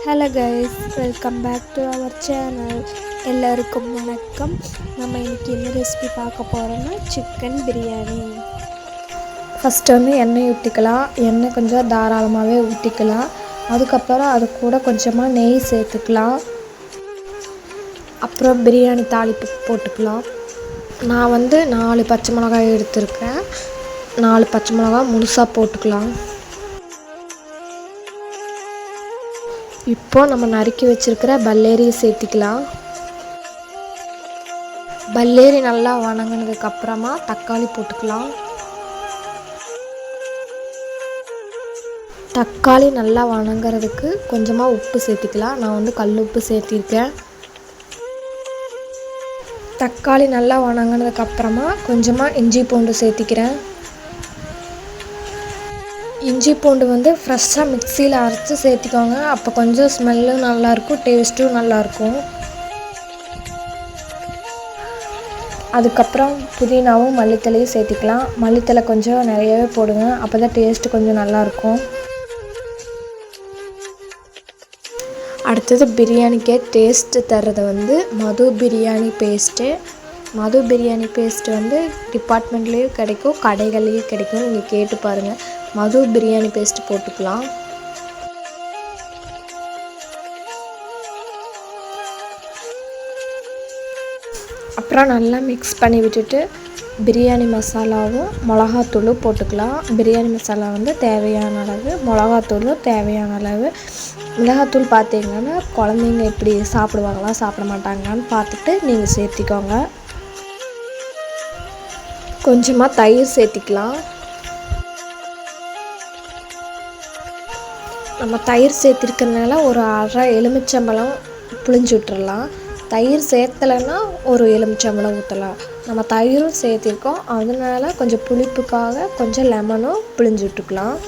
Hello guys, welcome back to our channel. எல்லாருக்கும் வணக்கம். நம்ம இன்றைக்கி என்ன ரெசிபி பார்க்க போகிறோன்னா சிக்கன் பிரியாணி. ஃபஸ்ட்டு எண்ணெய் ஊற்றிக்கலாம். எண்ணெய் கொஞ்சம் தாராளமாகவே ஊற்றிக்கலாம். அதுக்கப்புறம் அது கூட கொஞ்சமாக நெய் சேர்த்துக்கலாம். அப்புறம் பிரியாணி தாளிப்பு போட்டுக்கலாம். நான் 4 பச்சை மிளகாய் எடுத்துருக்கேன். 4 பச்சை மிளகாய் முழுசாக போட்டுக்கலாம். இப்போ நம்ம நறுக்கி வச்சுருக்கிற பல்லேரியை சேர்த்திக்கலாம். பல்லேரி நல்லா வணங்கினதுக்கப்புறமா தக்காளி போட்டுக்கலாம். தக்காளி நல்லா வணங்குறதுக்கு கொஞ்சமாக உப்பு சேர்த்திக்கலாம். நான் கல் உப்பு சேர்த்திருக்கேன். தக்காளி நல்லா வணங்கினதுக்கப்புறமா கொஞ்சமாக இஞ்சி பூண்டு சேர்த்திக்கிறேன். இஞ்சி பூண்டு ஃப்ரெஷ்ஷாக மிக்சியில் அரைச்சி சேர்த்திக்கோங்க. அப்போ கொஞ்சம் ஸ்மெல்லும் நல்லாயிருக்கும், டேஸ்ட்டும் நல்லாயிருக்கும். அதுக்கப்புறம் புதினாவும் மல்லித்தலையும் சேர்த்திக்கலாம். மல்லித்தலை கொஞ்சம் நிறையவே போடுங்க, அப்போ தான் டேஸ்ட்டு கொஞ்சம் நல்லாயிருக்கும். அடுத்தது பிரியாணிக்கே டேஸ்ட்டு தர்றது மது பிரியாணி பேஸ்ட்டு. மது பிரியாணி பேஸ்ட்டு டிபார்ட்மெண்ட்லேயும் கிடைக்கும், கடைகள்லேயும் கிடைக்கும். நீங்கள் கேட்டு பாருங்கள். மது பிரியாணி பேஸ்ட்டு போட்டுக்கலாம். அப்புறம் நல்லா மிக்ஸ் பண்ணி விட்டுட்டு பிரியாணி மசாலாவும் மிளகாத்தூளும் போட்டுக்கலாம். பிரியாணி மசாலா தேவையான அளவு, மிளகாத்தூளும் தேவையான அளவு. மிளகாத்தூள் பார்த்தீங்கன்னா குழந்தைங்க எப்படி சாப்பிடுவாங்களா சாப்பிட மாட்டாங்களான்னு பார்த்துட்டு நீங்கள் சேர்த்திக்கோங்க. கொஞ்சமாக தயிர் சேர்த்திக்கலாம். நம்ம தயிர் சேர்த்திருக்கிறதுனால ஒரு அரை எலுமிச்சம்பழம் புழிஞ்சு விட்டுறலாம். தயிர் சேர்த்தலைன்னா ஒரு எலுமிச்சம்பழம் ஊற்றலாம். நம்ம தயிரும் சேர்த்திருக்கோம், அதனால கொஞ்சம் புளிப்புக்காக கொஞ்சம் லெமனும் புழிஞ்சு விட்டுக்கலாம்.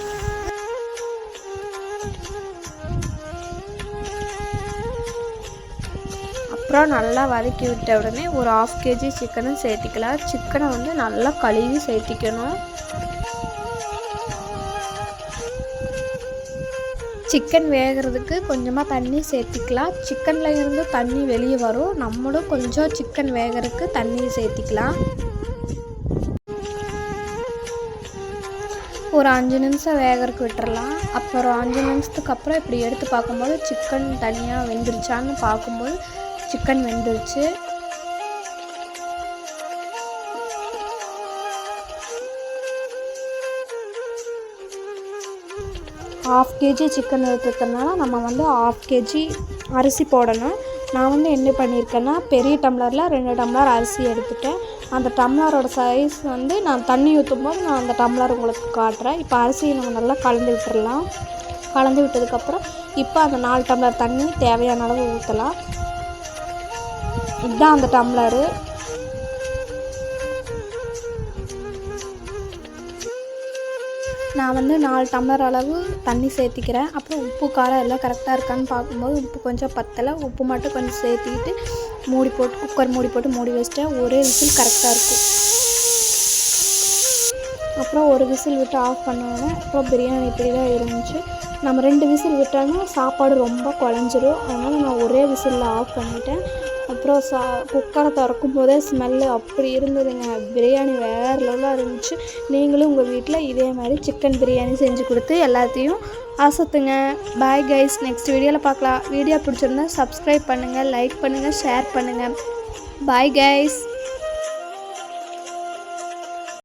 அப்புறம் நல்லா வதக்கி விட்ட உடனே ஒரு 1/2 kg சிக்கனும் சேர்த்திக்கலாம். சிக்கனை நல்லா கழுவி சேர்த்திக்கணும். சிக்கன் வேகிறதுக்கு கொஞ்சமாக தண்ணி சேர்த்திக்கலாம். சிக்கனில் இருந்து தண்ணி வெளியே வரும். நம்மளும் கொஞ்சம் சிக்கன் வேகிறதுக்கு தண்ணி சேர்த்திக்கலாம். ஒரு 5 நிமிஷம் வேகிறதுக்கு விட்டுறலாம். அப்புறம் 5 நிமிஷத்துக்கு அப்புறம் இப்படி எடுத்து பார்க்கும்போது சிக்கன் தனியாக வெந்துருச்சான்னு பார்க்கும்போது சிக்கன் வெந்துருச்சு. ½ kg சிக்கன் எடுத்துக்கிறதுனால நம்ம 1/2 kg அரிசி போடணும். நான் என்ன பண்ணியிருக்கேன்னா பெரிய டம்ளரில் 2 டம்ளர் அரிசி எடுத்துட்டேன். அந்த டம்ளரோட சைஸ் நான் தண்ணி ஊற்றும் போது நான் அந்த டம்ளர் உங்களுக்கு காட்டுறேன். இப்போ அரிசியை நம்ம நல்லா கலந்து விட்டுடலாம். கலந்து விட்டதுக்கப்புறம் இப்போ அந்த 4 டம்ளர் தண்ணி தேவையான அளவு ஊற்றலாம். இதுதான் அந்த டம்ளரு. நான் 4 டம்ளர் அளவு தண்ணி சேர்த்திக்கிறேன். அப்புறம் உப்பு காரம் எல்லாம் கரெக்டாக இருக்கான்னு பார்க்கும்போது உப்பு கொஞ்சம் பத்தலை. உப்பு மட்டும் கொஞ்சம் சேர்த்திக்கிட்டு குக்கர் மூடி போட்டு மூடி வச்சிட்டேன். ஒரே விசில் கரெக்டாக இருக்கும். அப்புறம் ஒரு விசில் விட்டு ஆஃப் பண்ணுவேன். அப்புறம் பிரியாணி இப்படி தான் இருந்துச்சு. நம்ம 2 விசில் விட்டோன்னா சாப்பாடு ரொம்ப குழஞ்சிரும். அதனால் நான் ஒரே விசிலில் ஆஃப் பண்ணிட்டேன். அப்புறம் குக்கரை திறக்கும் போதே ஸ்மெல்லு அப்படி இருந்ததுங்க. பிரியாணி வேறு லெவலாக இருந்துச்சு. நீங்களும் உங்கள் வீட்டில் இதே மாதிரி சிக்கன் பிரியாணி செஞ்சு கொடுத்து எல்லாத்தையும் அசத்துங்க. பாய் கைஸ், நெக்ஸ்ட் வீடியோவில் பார்க்கலாம். வீடியோ பிடிச்சிருந்தா சப்ஸ்கிரைப் பண்ணுங்கள், லைக் பண்ணுங்கள், ஷேர் பண்ணுங்கள். Bye guys.